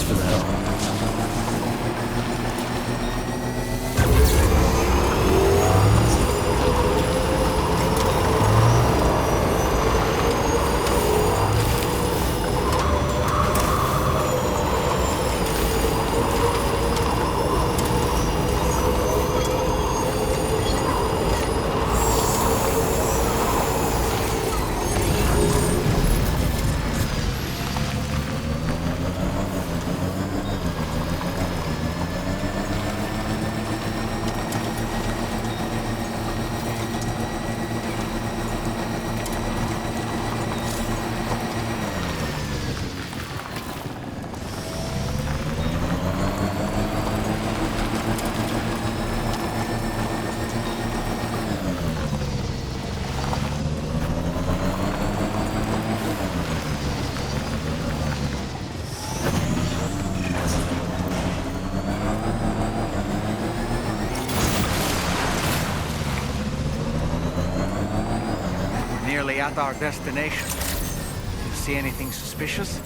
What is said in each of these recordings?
for the help. Nearly at our destination. You see anything suspicious?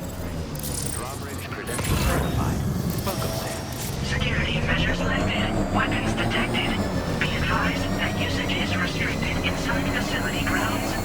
Drawbridge credentials verified. Welcome, Sam. Security measures lifted. Weapons detected. Be advised that usage is restricted inside facility grounds.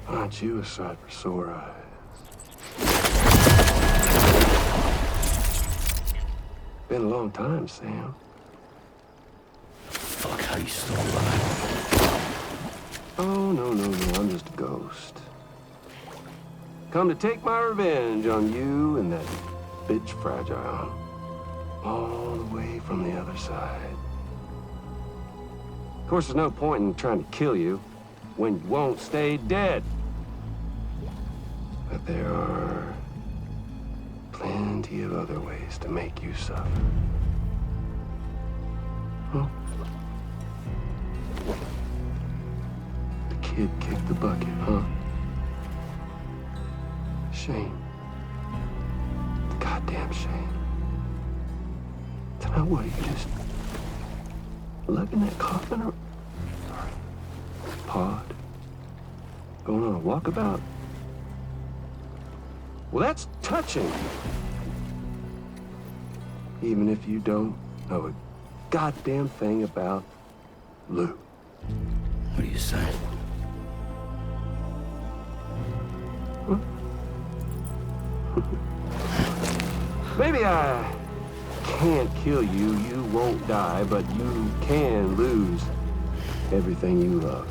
Aren't you a sight for sore eyes? Been a long time, Sam. Fuck, how you still alive? Oh, no, I'm just a ghost. Come to take my revenge on you and that bitch Fragile. All the way from the other side. Of course, there's no point in trying to kill you when you won't stay dead. But there are plenty of other ways to make you suffer. Huh? The kid kicked the bucket, huh? Shame. Goddamn shame. So now what, you just lugging that coffin or pod? Going on a walkabout? Well, that's touching. Even if you don't know a goddamn thing about Lou. What are you saying? Huh? Maybe I can't kill you, you won't die, but you can lose everything you love.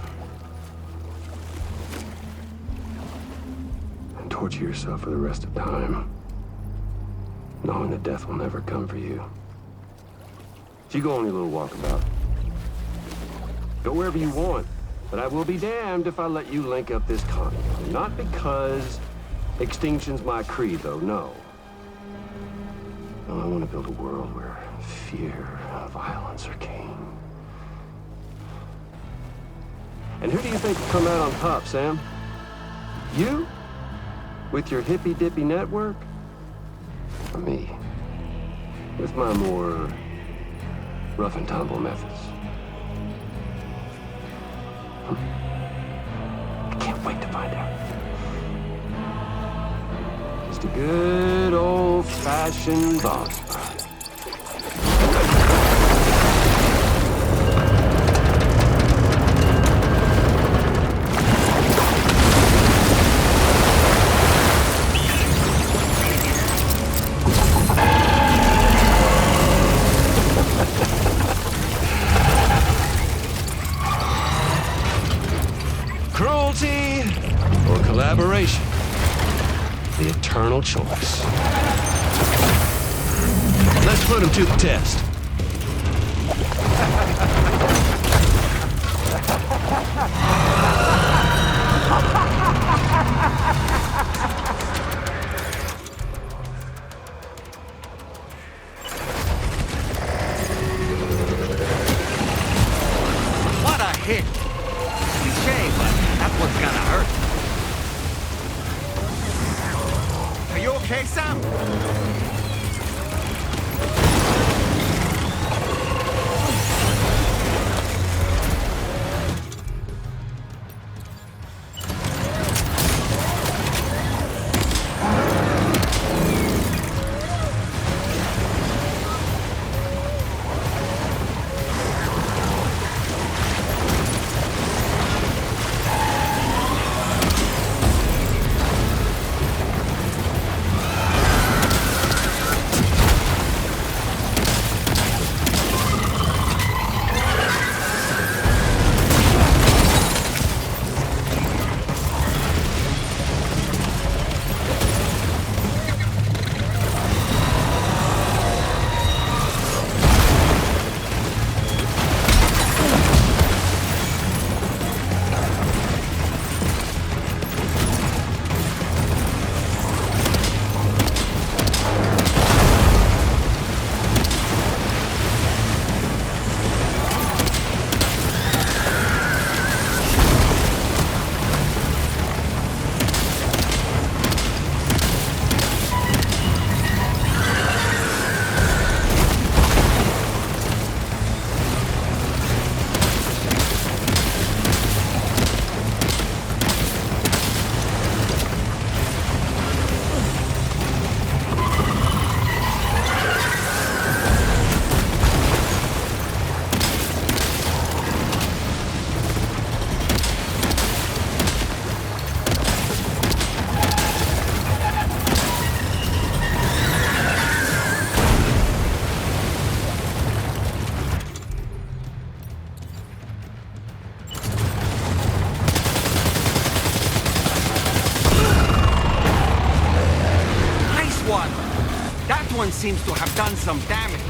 And torture yourself for the rest of time, knowing that death will never come for you. So you go on your little walkabout. Go wherever you want, but I will be damned if I let you link up this continent. Not because extinction's my creed, though, no. No, I want to build a world where fear and violence are king. And who do you think will come out on top, Sam? You? With your hippy-dippy network? Or me? With my more rough and tumble methods? I can't wait to find out. Just a good old-fashioned boss fight. Cruelty or collaboration? The eternal choice. Let's put him to the test. What a hit! Cliche, but that one's gonna hurt. Are you okay, Sam? That one seems to have done some damage.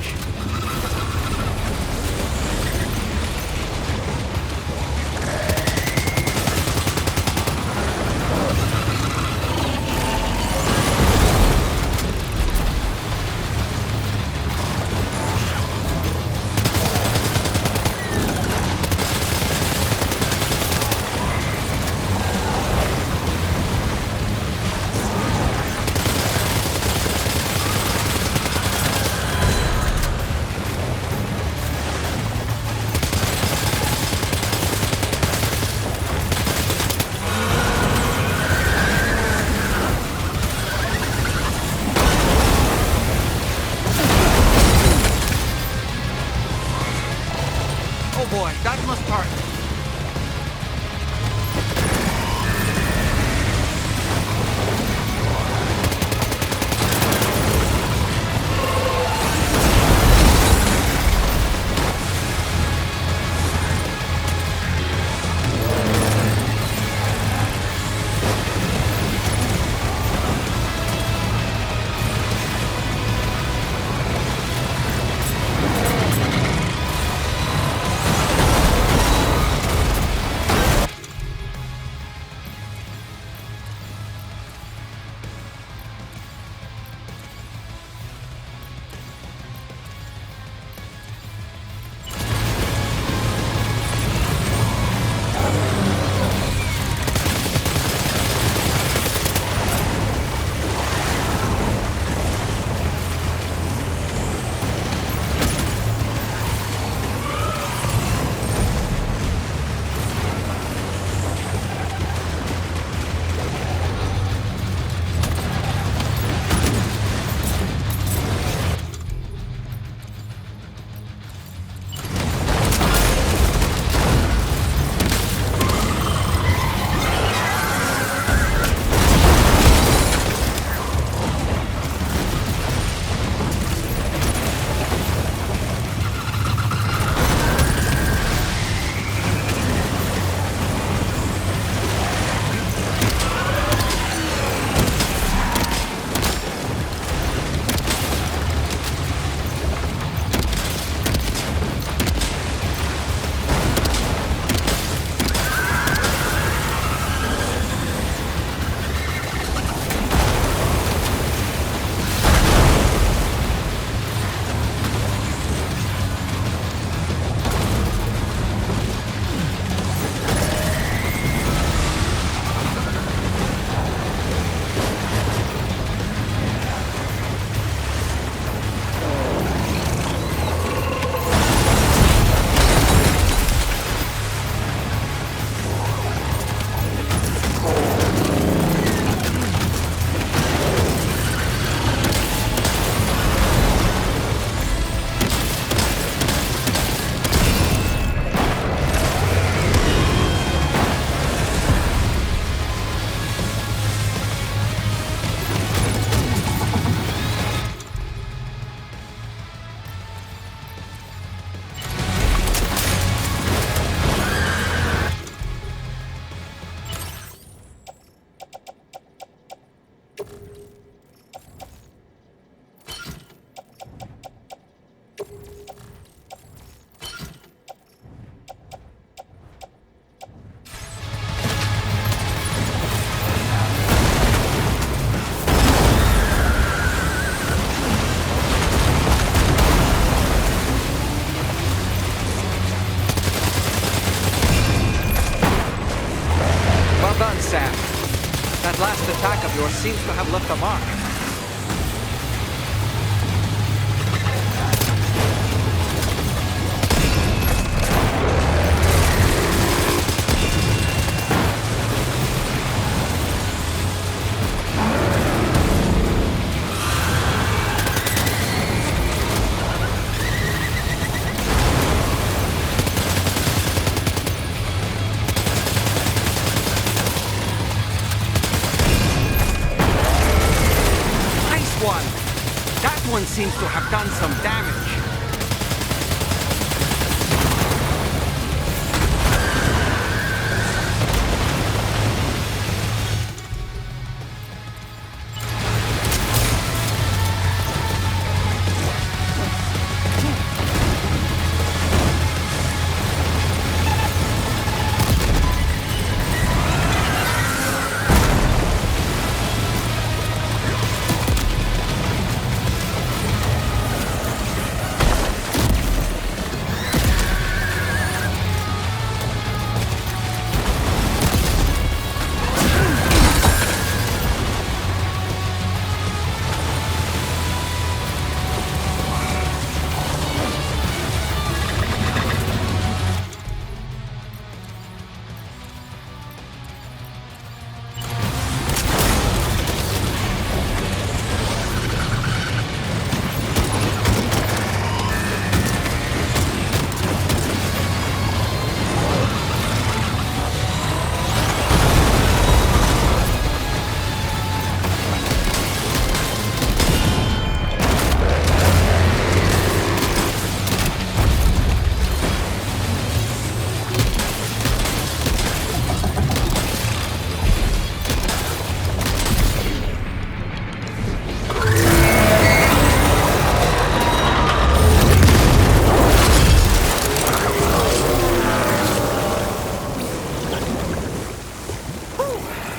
done, Sam. That last attack of yours seems to have left a mark. That one seems to have done some damage.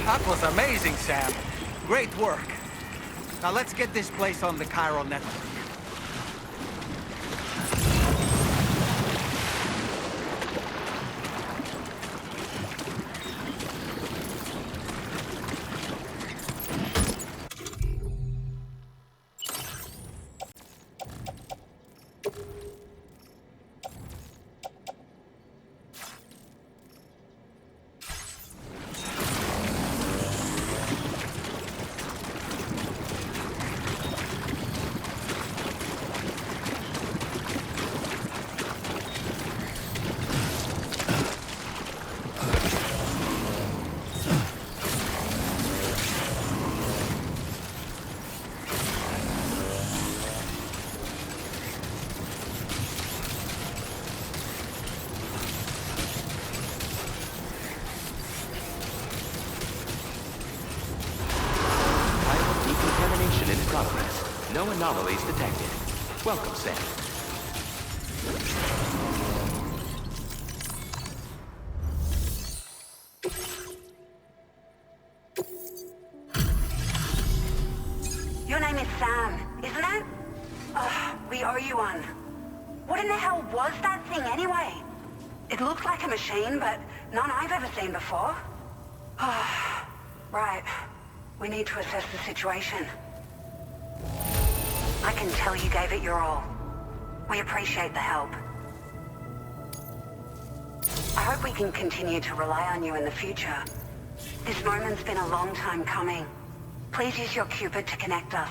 That was amazing, Sam. Great work. Now let's get this place on the chiral network. No anomalies detected. Welcome, Sam. Your name is Sam, isn't it? We owe you one. What in the hell was that thing anyway? It looked like a machine, but none I've ever seen before. Right. We need to assess the situation. I can tell you gave it your all. We appreciate the help. I hope we can continue to rely on you in the future. This moment's been a long time coming. Please use your Cupid to connect us.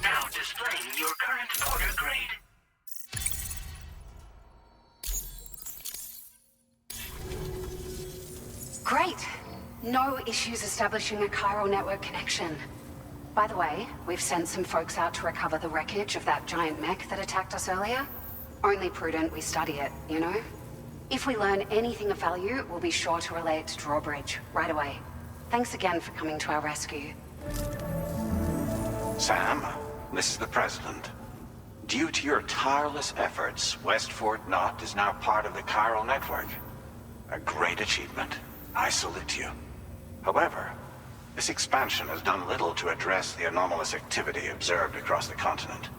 Now displaying your current order grade. Great! No issues establishing a chiral network connection. By the way, we've sent some folks out to recover the wreckage of that giant mech that attacked us earlier. Only prudent we study it, you know? If we learn anything of value, we'll be sure to relay it to Drawbridge right away. Thanks again for coming to our rescue. Sam, this is the President. Due to your tireless efforts, West Fort Knot is now part of the chiral network. A great achievement. I salute you. However, this expansion has done little to address the anomalous activity observed across the continent.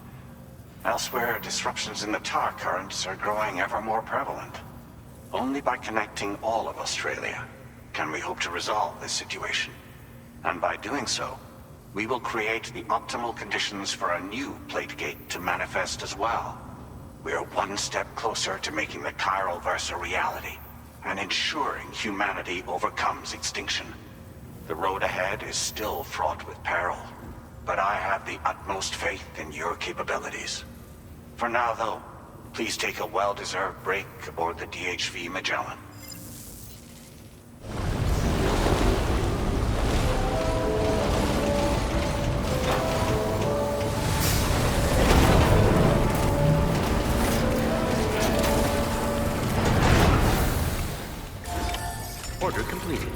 Elsewhere, disruptions in the tar currents are growing ever more prevalent. Only by connecting all of Australia can we hope to resolve this situation. And by doing so, we will create the optimal conditions for a new Plategate to manifest as well. We are one step closer to making the chiral verse a reality, and ensuring humanity overcomes extinction. The road ahead is still fraught with peril, but I have the utmost faith in your capabilities. For now, though, please take a well-deserved break aboard the DHV Magellan. Order completed.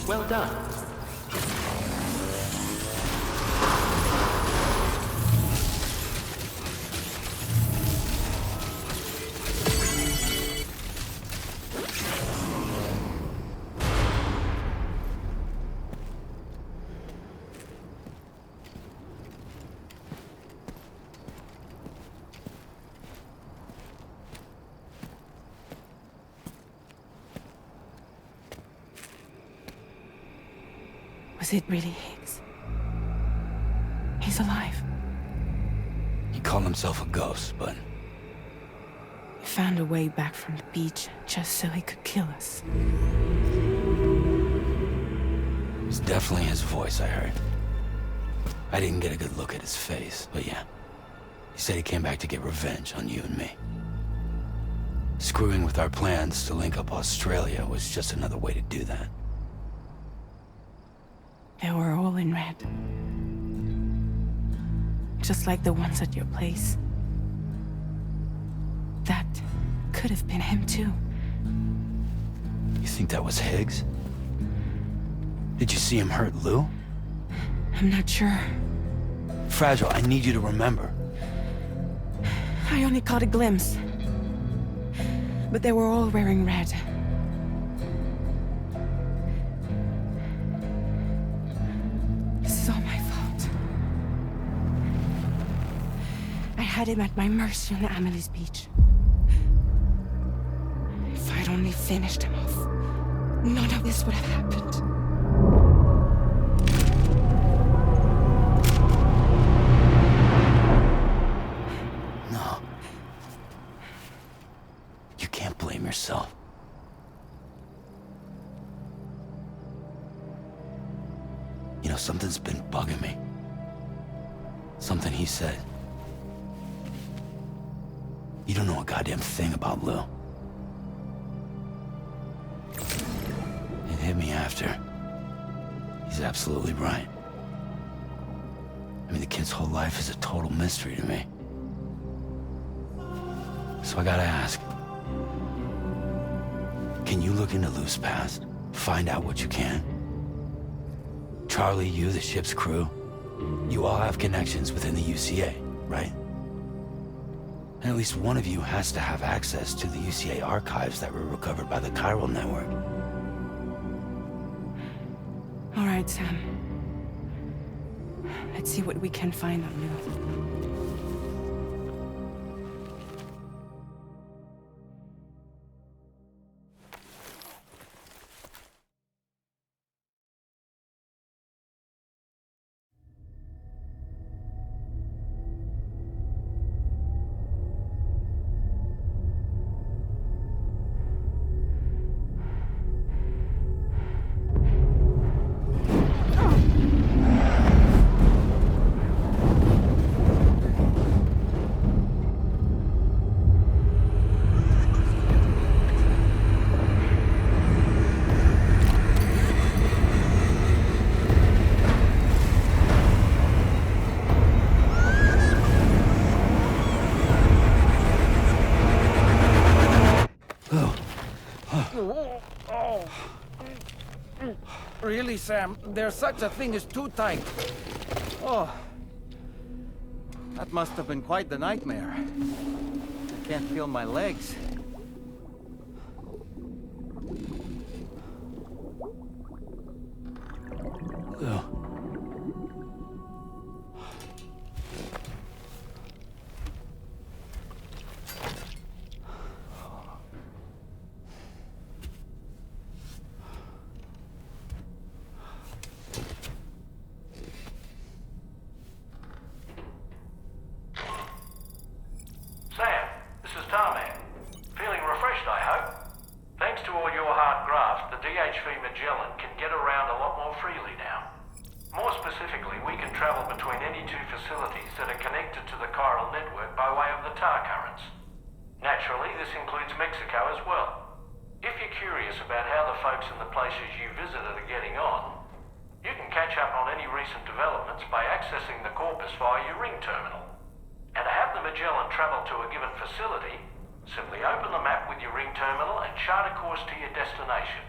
Well done. Was it really Higgs? He's alive. He called himself a ghost, but He found a way back from the beach just so he could kill us. it was definitely his voice I heard. I didn't get a good look at his face, but yeah. He said he came back to get revenge on you and me. Screwing with our plans to link up Australia was just another way to do that. They were all in red. Just like the ones at your place. That could have been him too. You think that was Higgs? Did you see him hurt Lou? I'm not sure. Fragile, I need you to remember. I only caught a glimpse. But they were all wearing red. This is all my fault. I had him at my mercy on Amelie's beach. If I'd only finished him off, none of this would have happened. No. You can't blame yourself. You know, something's been bugging me. Something he said. You don't know a goddamn thing about Lou. It hit me after. He's absolutely right. I mean, the kid's whole life is a total mystery to me. So I gotta ask. Can you look into Lou's past? Find out what you can? Charlie, you, the ship's crew, you all have connections within the UCA, right? And at least one of you has to have access to the UCA archives that were recovered by the chiral network. All right, Sam. Let's see what we can find on Lou. Really, Sam? There's such a thing as too tight. Oh. That must have been quite the nightmare. I can't feel my legs. Lou. Sam, this is Tarmac. Feeling refreshed, I hope? Thanks to all your hard graft, the DHV Magellan can get around a lot more freely now. More specifically, we can travel between any two facilities that are connected to the chiral network by way of the tar currents. Naturally, this includes Mexico as well. If you're curious about how the folks in the places you visited are getting on, you can catch up on any recent developments by accessing the Corpus via your ring terminal. And to have the Magellan travel to a given facility, simply open the map with your ring terminal and chart a course to your destination.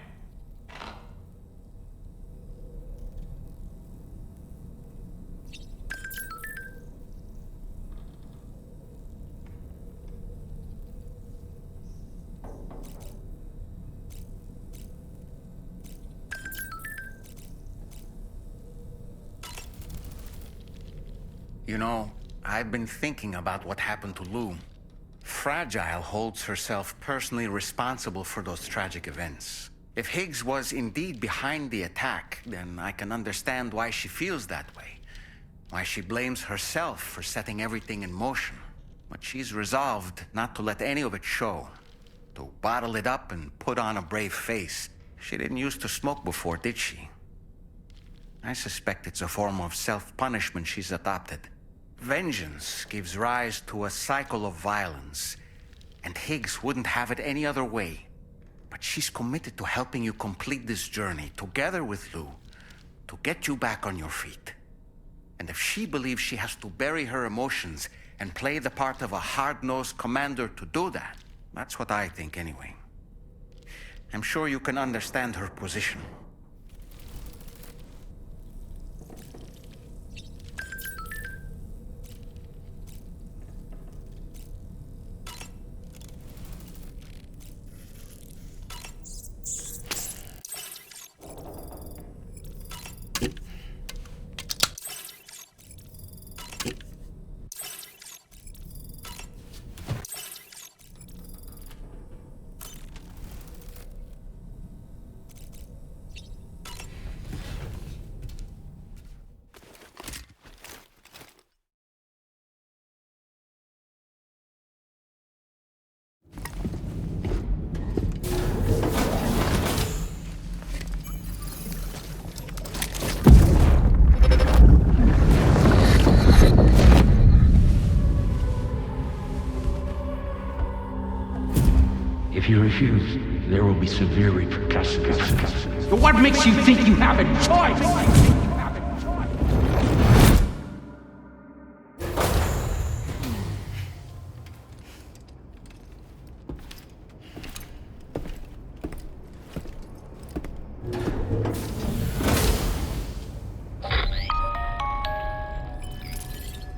You know, I've been thinking about what happened to Lou. Fragile holds herself personally responsible for those tragic events. If Higgs was indeed behind the attack, then I can understand why she feels that way. Why she blames herself for setting everything in motion. But she's resolved not to let any of it show. To bottle it up and put on a brave face. She didn't used to smoke before, did she? I suspect it's a form of self-punishment she's adopted. Vengeance gives rise to a cycle of violence, and Higgs wouldn't have it any other way. But she's committed to helping you complete this journey, together with Lou, to get you back on your feet. And if she believes she has to bury her emotions and play the part of a hard-nosed commander to do that, that's what I think anyway. I'm sure you can understand her position. If you refuse, there will be severe repercussions. But what makes you think you have a choice?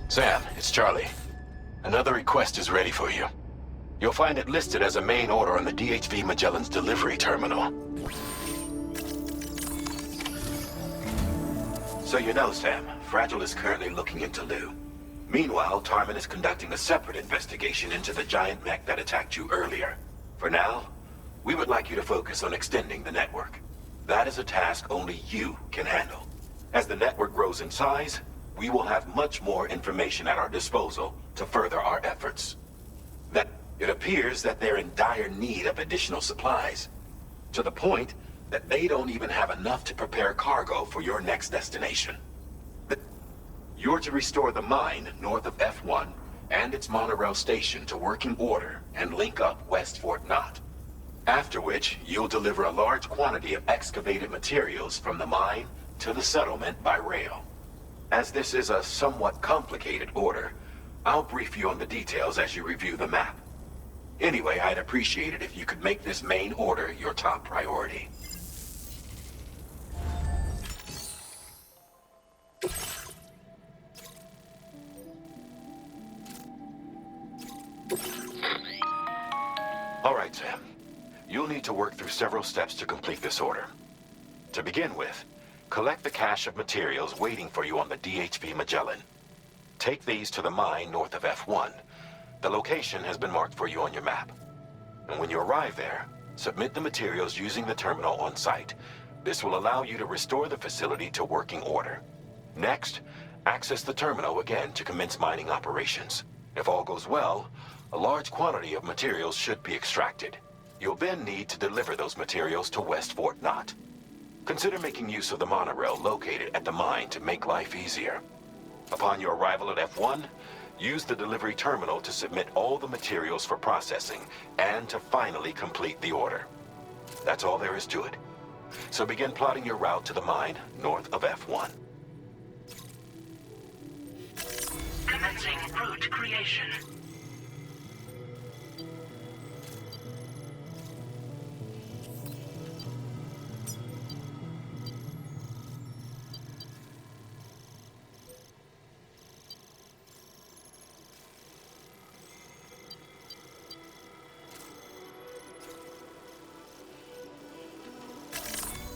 Sam, it's Charlie. Another request is ready for you. You'll find it listed as a main order on the DHV Magellan's delivery terminal. So you know, Sam, Fragile is currently looking into Lou. Meanwhile, Tarman is conducting a separate investigation into the giant mech that attacked you earlier. For now, we would like you to focus on extending the network. That is a task only you can handle. As the network grows in size, we will have much more information at our disposal to further our efforts. It appears that they're in dire need of additional supplies, to the point that they don't even have enough to prepare cargo for your next destination. You're to restore the mine north of F1 and its monorail station to working order and link up West Fort Knott. After which, you'll deliver a large quantity of excavated materials from the mine to the settlement by rail. As this is a somewhat complicated order, I'll brief you on the details as you review the map. Anyway, I'd appreciate it if you could make this main order your top priority. need to work through several steps to complete this order. To begin with, collect the cache of materials waiting for you on the DHV Magellan. Take these to the mine north of F1. The location has been marked for you on your map. And when you arrive there, submit the materials using the terminal on site. This will allow you to restore the facility to working order. Next, access the terminal again to commence mining operations. If all goes well, a large quantity of materials should be extracted. You'll then need to deliver those materials to West Fort Knott. Consider making use of the monorail located at the mine to make life easier. Upon your arrival at F1, use the delivery terminal to submit all the materials for processing and to finally complete the order. That's all there is to it. So begin plotting your route to the mine north of F1. Commencing route creation.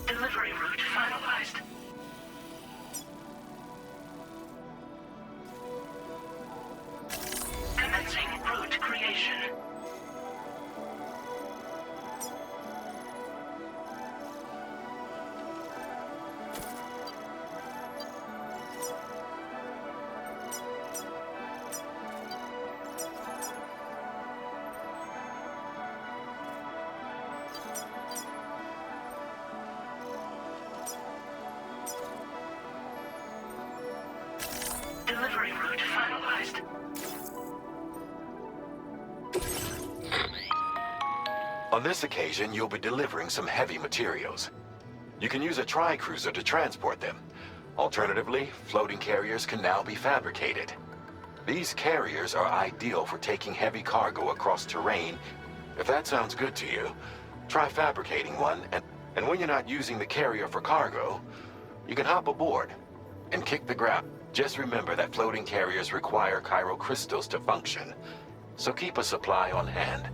Delivery route finalized. Commencing route creation. Delivery route finalized. On this occasion, you'll be delivering some heavy materials. You can use a tri-cruiser to transport them. Alternatively, floating carriers can now be fabricated. These carriers are ideal for taking heavy cargo across terrain. If that sounds good to you, try fabricating one, and when you're not using the carrier for cargo, you can hop aboard and kick the ground. Just remember that floating carriers require chiral crystals to function, so keep a supply on hand.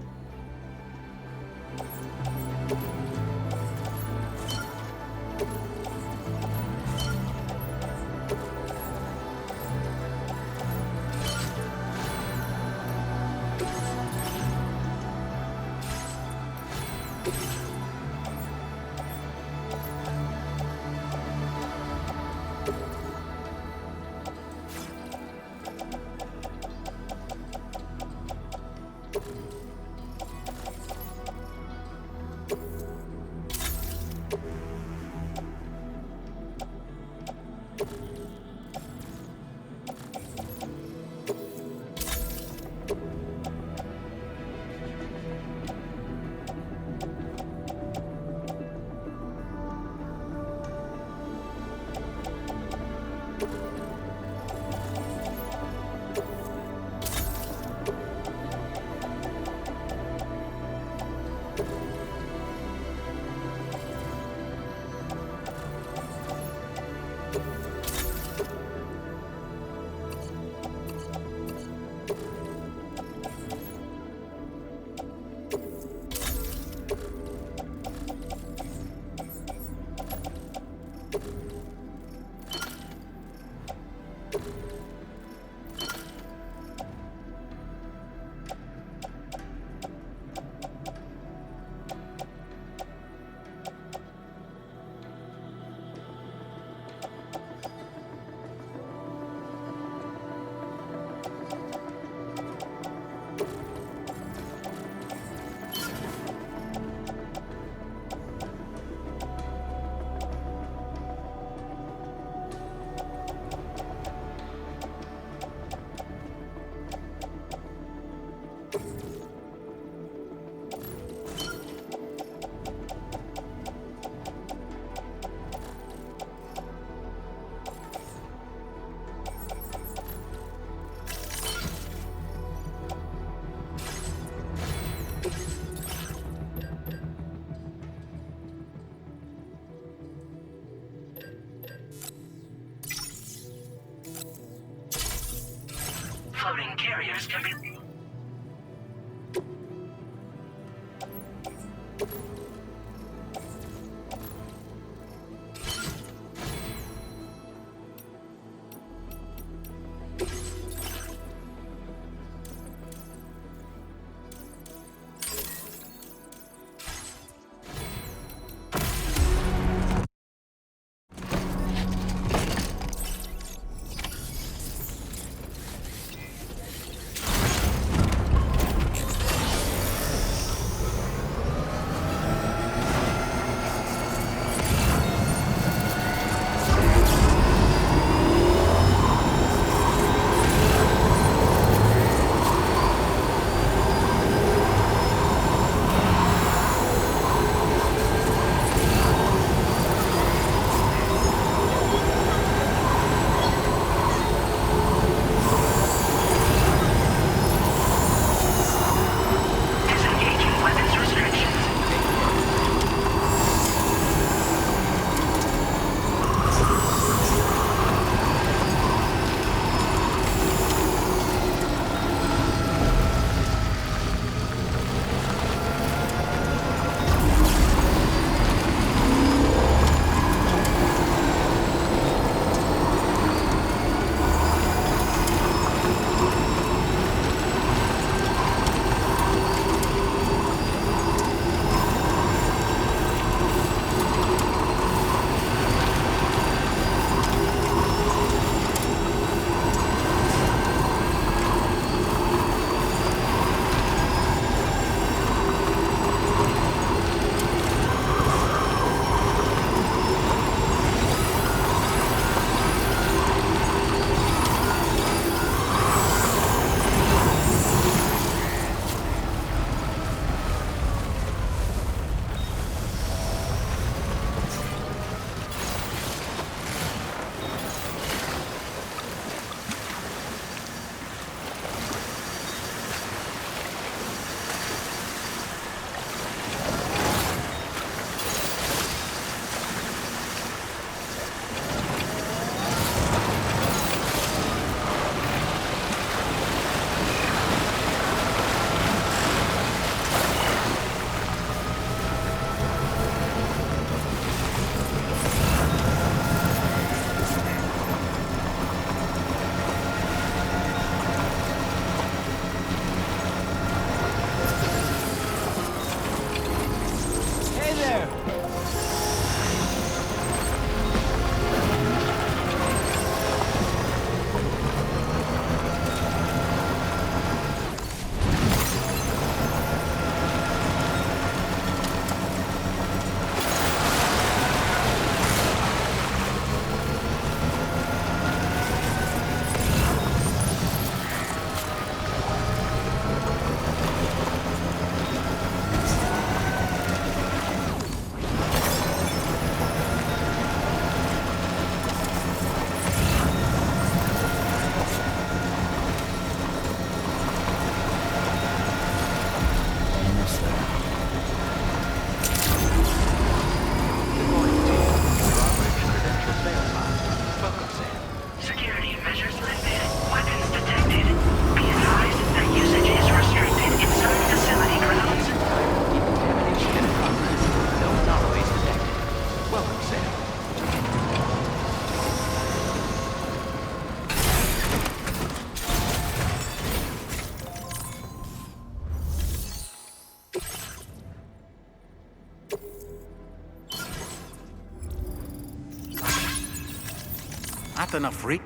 Not enough re...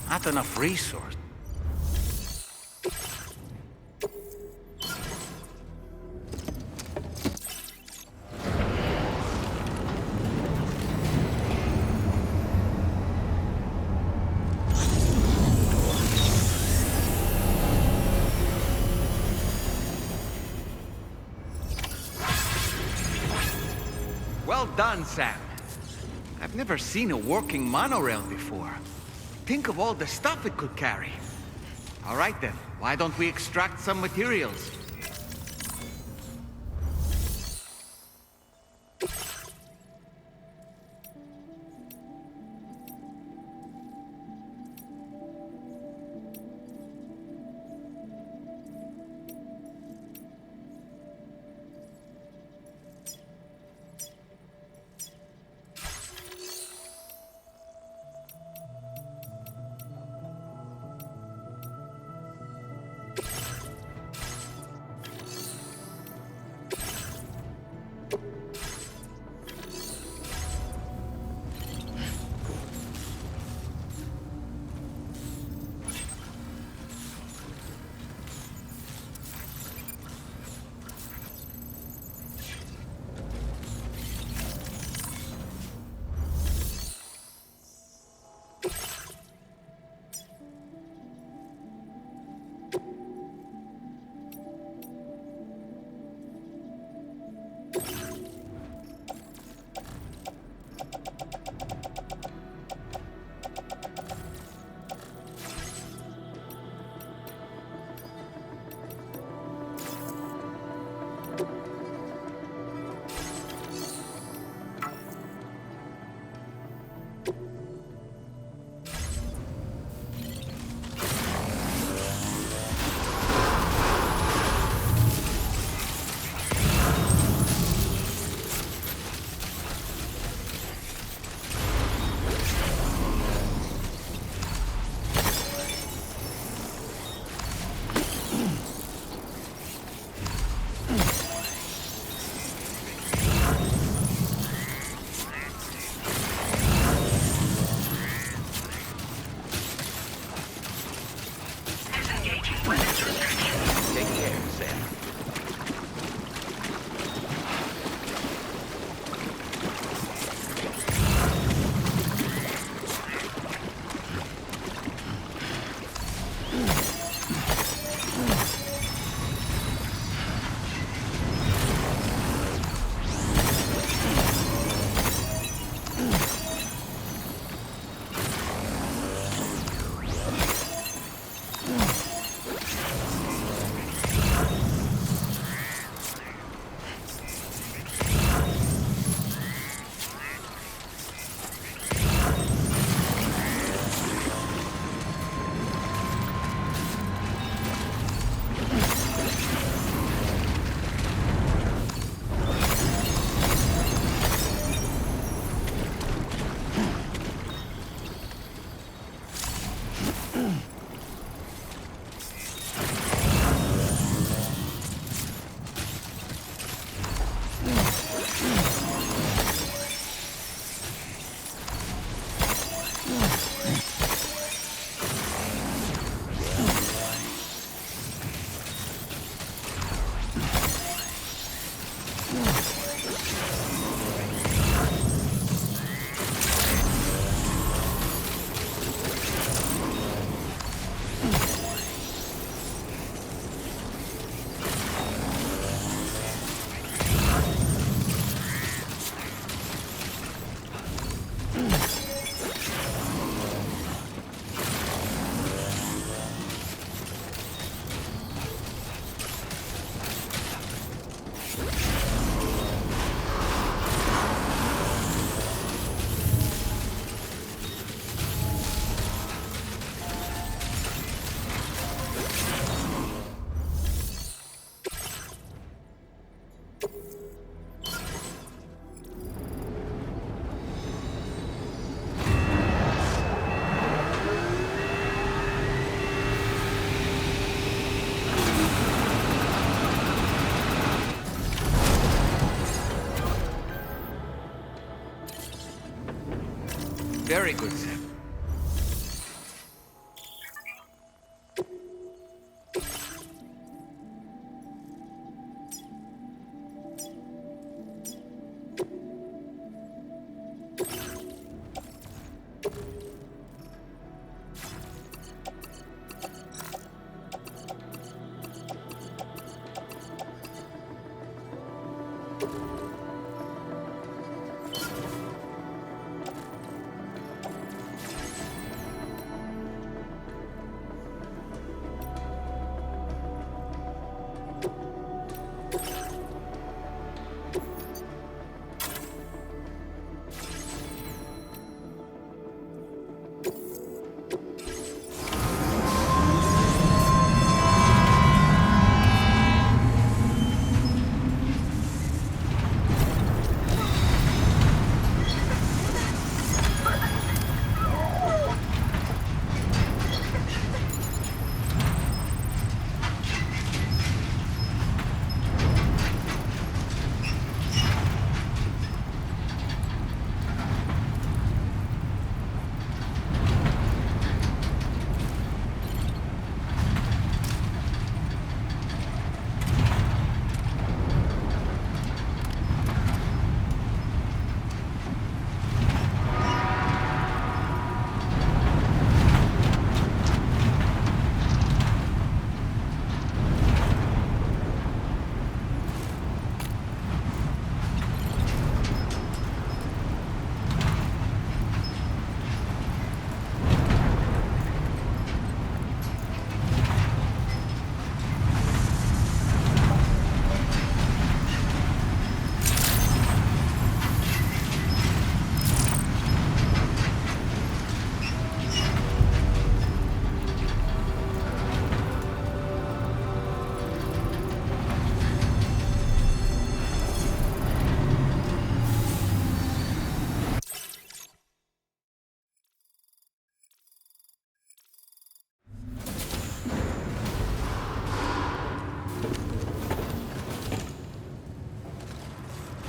Not enough resource. Well done, Sam. I've never seen a working monorail before. Think of all the stuff it could carry. All right then, why don't we extract some materials?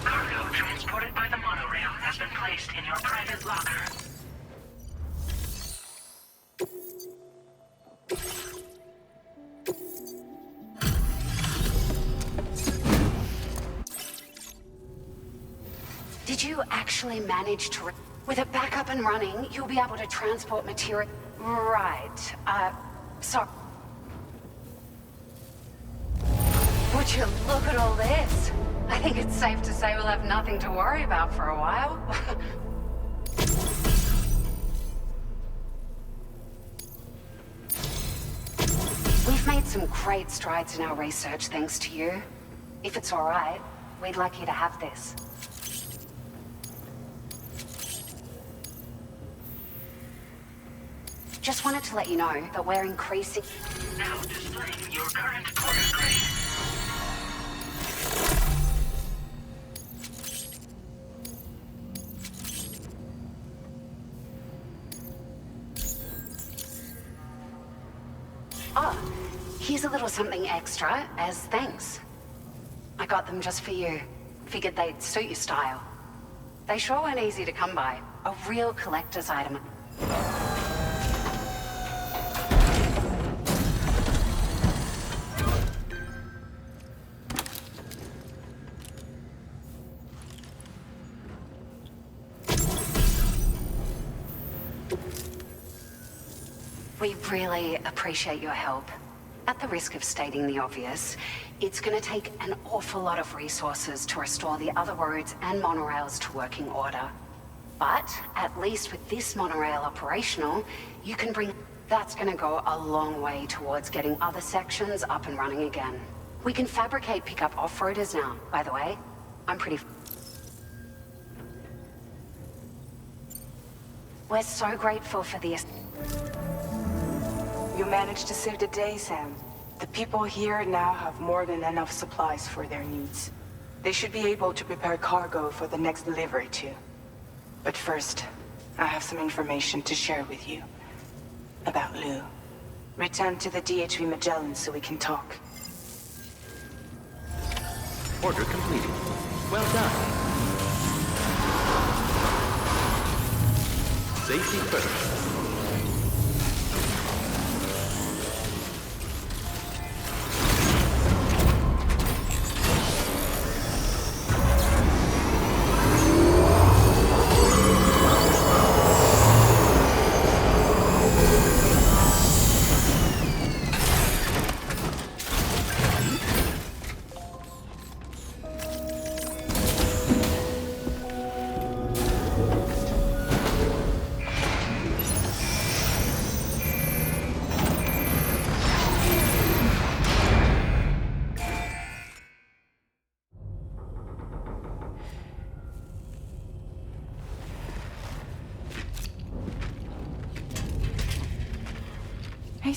Cargo transported by the monorail has been placed in your private locker. Did you actually manage to... With it back up and running, you'll be able to transport material... Right. So... Would you look at all this? I think it's safe to say we'll have nothing to worry about for a while. We've made some great strides in our research thanks to you. If it's all right, we'd like you to have this. Just wanted to let you know that we're increasing... Now displaying your current quarter grade. Oh, here's a little something extra as thanks. I got them just for you. Figured they'd suit your style. They sure weren't easy to come by. A real collector's item. We really appreciate your help. At the risk of stating the obvious, it's gonna take an awful lot of resources to restore the other roads and monorails to working order. But at least with this monorail operational, you can bring... That's gonna go a long way towards getting other sections up and running again. We can fabricate pickup off-roaders now, by the way. I'm pretty... We're so grateful for the... You managed to save the day, Sam. The people here now have more than enough supplies for their needs. They should be able to prepare cargo for the next delivery too. But first, I have some information to share with you. About Lou. Return to the DHV Magellan so we can talk. Order completed. Well done. Safety first.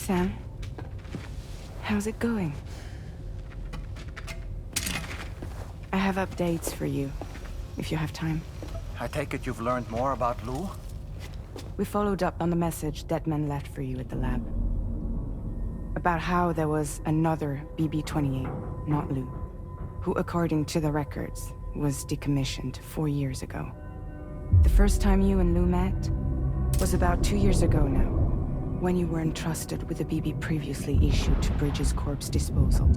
Sam. How's it going? I have updates for you, if you have time. I take it you've learned more about Lou? We followed up on the message Deadman left for you at the lab. About how there was another BB-28, not Lou, who, according to the records, was decommissioned 4 years ago. The first time you and Lou met was about 2 years ago now, when you were entrusted with a BB previously issued to Bridges Corp's disposal.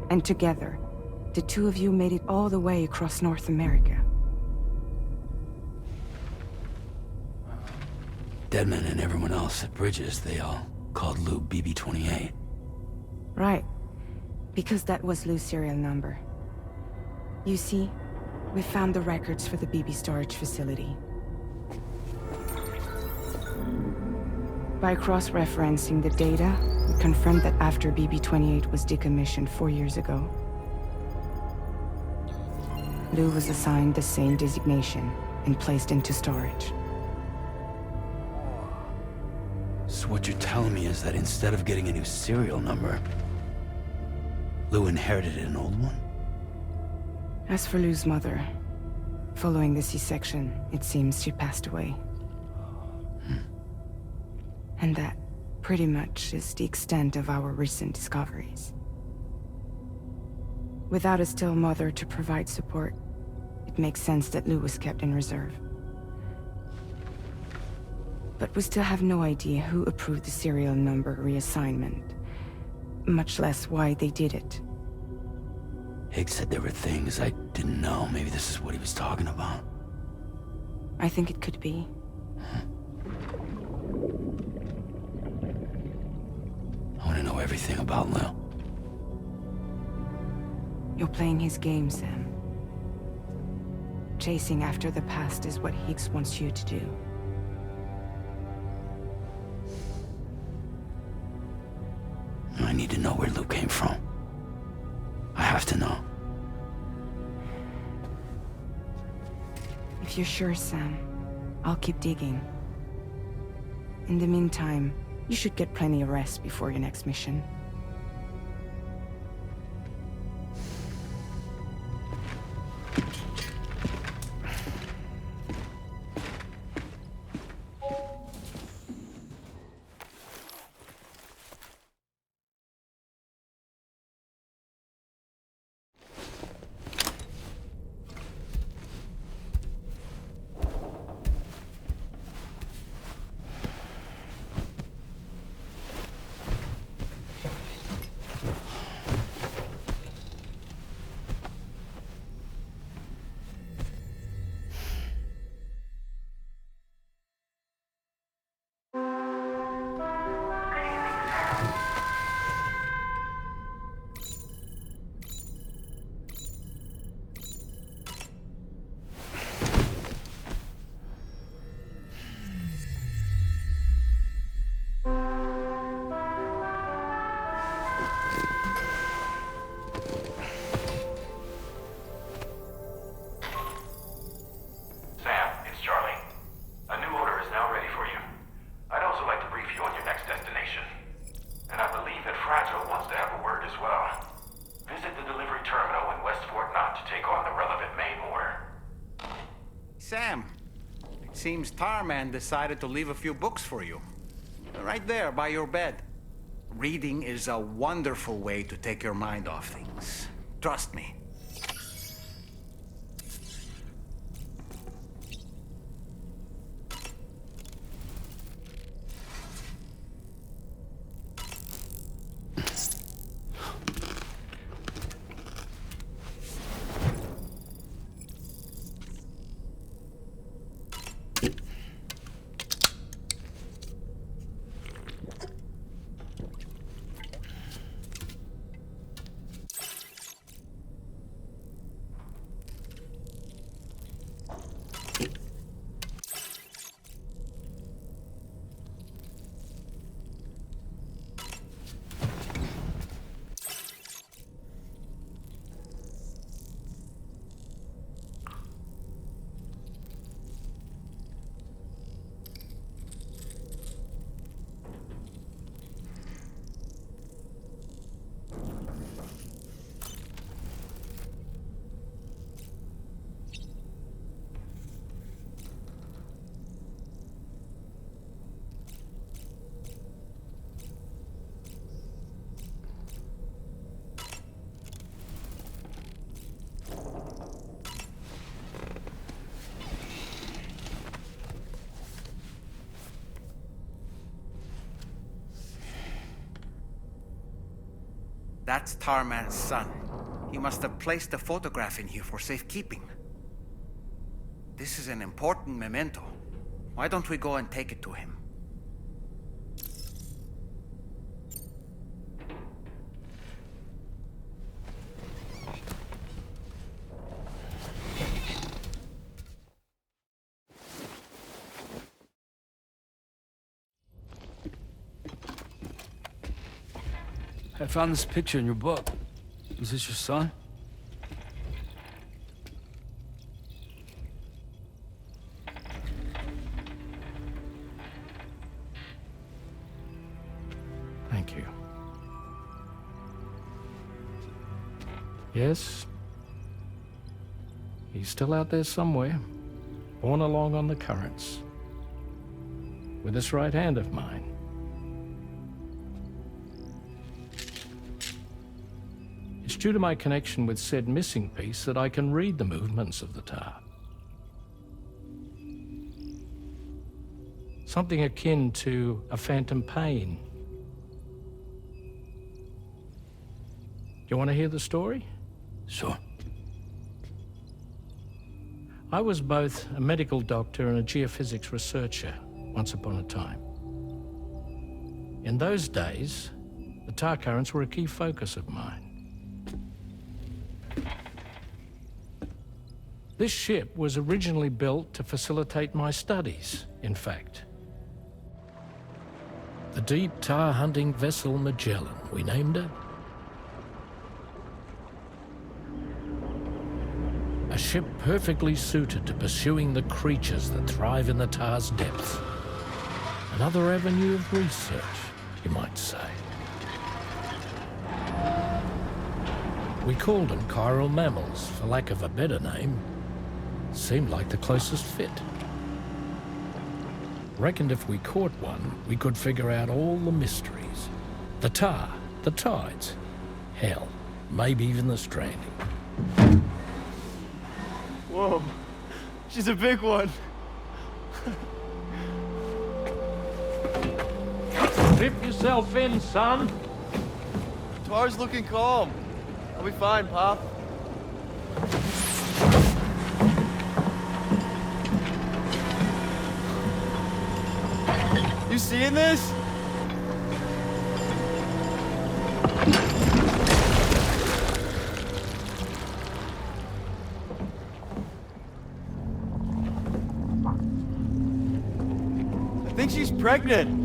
And together, the two of you made it all the way across North America. Deadman and everyone else at Bridges, they all called Lou BB-28. Right. Because that was Lou's serial number. You see, we found the records for the BB storage facility. By cross-referencing the data, we confirmed that after BB-28 was decommissioned 4 years ago, Lou was assigned the same designation and placed into storage. So what you're telling me is that instead of getting a new serial number, Lou inherited an old one? As for Lou's mother, following the C-section, it seems she passed away. And that, pretty much, is the extent of our recent discoveries. Without a still mother to provide support, it makes sense that Lou was kept in reserve. But we still have no idea who approved the serial number reassignment, much less why they did it. Higgs said there were things I didn't know. Maybe this is what he was talking about. I think it could be. I want to know everything about Lou. You're playing his game, Sam. Chasing after the past is what Higgs wants you to do. I need to know where Lou came from. I have to know. If you're sure, Sam, I'll keep digging. In the meantime, you should get plenty of rest before your next mission. Sam, it seems Tarman decided to leave a few books for you. Right there, by your bed. Reading is a wonderful way to take your mind off things. Trust me. That's Tarman's son. He must have placed a photograph in here for safekeeping. This is an important memento. Why don't we go and take it to him? I found this picture in your book. Is this your son? Thank you. Yes. He's still out there somewhere, borne along on the currents, with this right hand of mine. It's due to my connection with said missing piece that I can read the movements of the tar. Something akin to a phantom pain. You want to hear the story? Sure. I was both a medical doctor and a geophysics researcher once upon a time. In those days, the tar currents were a key focus of mine. This ship was originally built to facilitate my studies, in fact. The deep tar hunting vessel Magellan, we named it. A ship perfectly suited to pursuing the creatures that thrive in the tar's depths. Another avenue of research, you might say. We called them chiral mammals, for lack of a better name. Seemed like the closest fit. Reckoned if we caught one, we could figure out all the mysteries. The tar, the tides, hell, maybe even the stranding. Whoa, she's a big one. Dip yourself in, son. Tar's looking calm. I'll be fine, Pop. You seeing this? I think she's pregnant.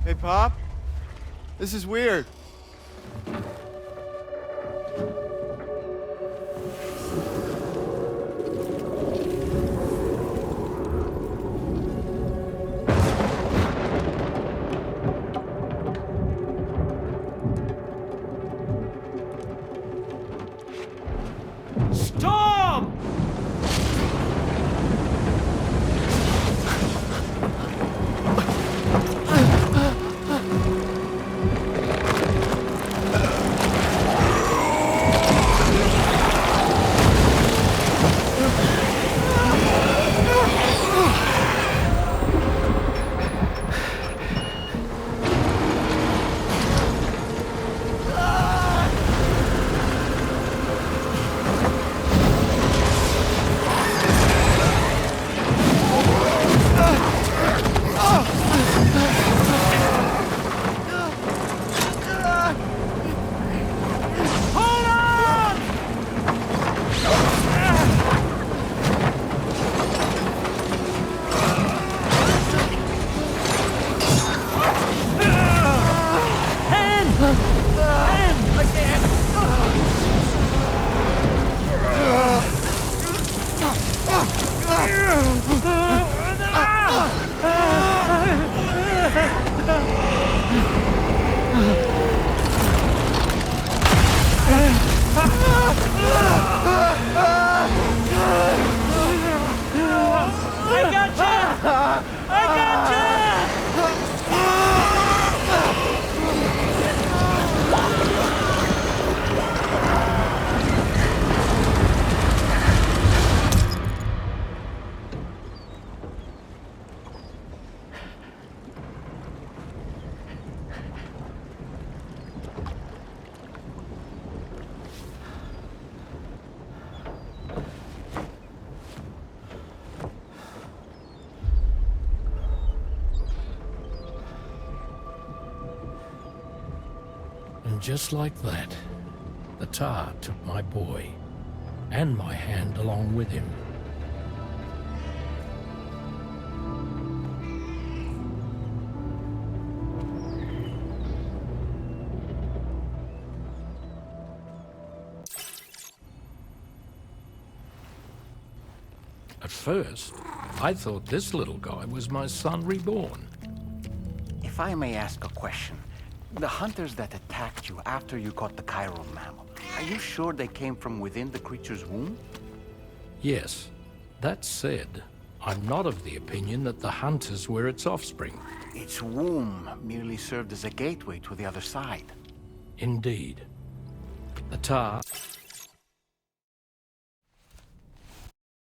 Hey, Pop. This is weird. Storm! And just like that, the tar took my boy, and my hand along with him. At first, I thought this little guy was my son reborn. If I may ask a question, the hunters that attacked you after you caught the chiral mammal, are you sure they came from within the creature's womb? Yes. That said, I'm not of the opinion that the hunters were its offspring. Its womb merely served as a gateway to the other side. Indeed. The tar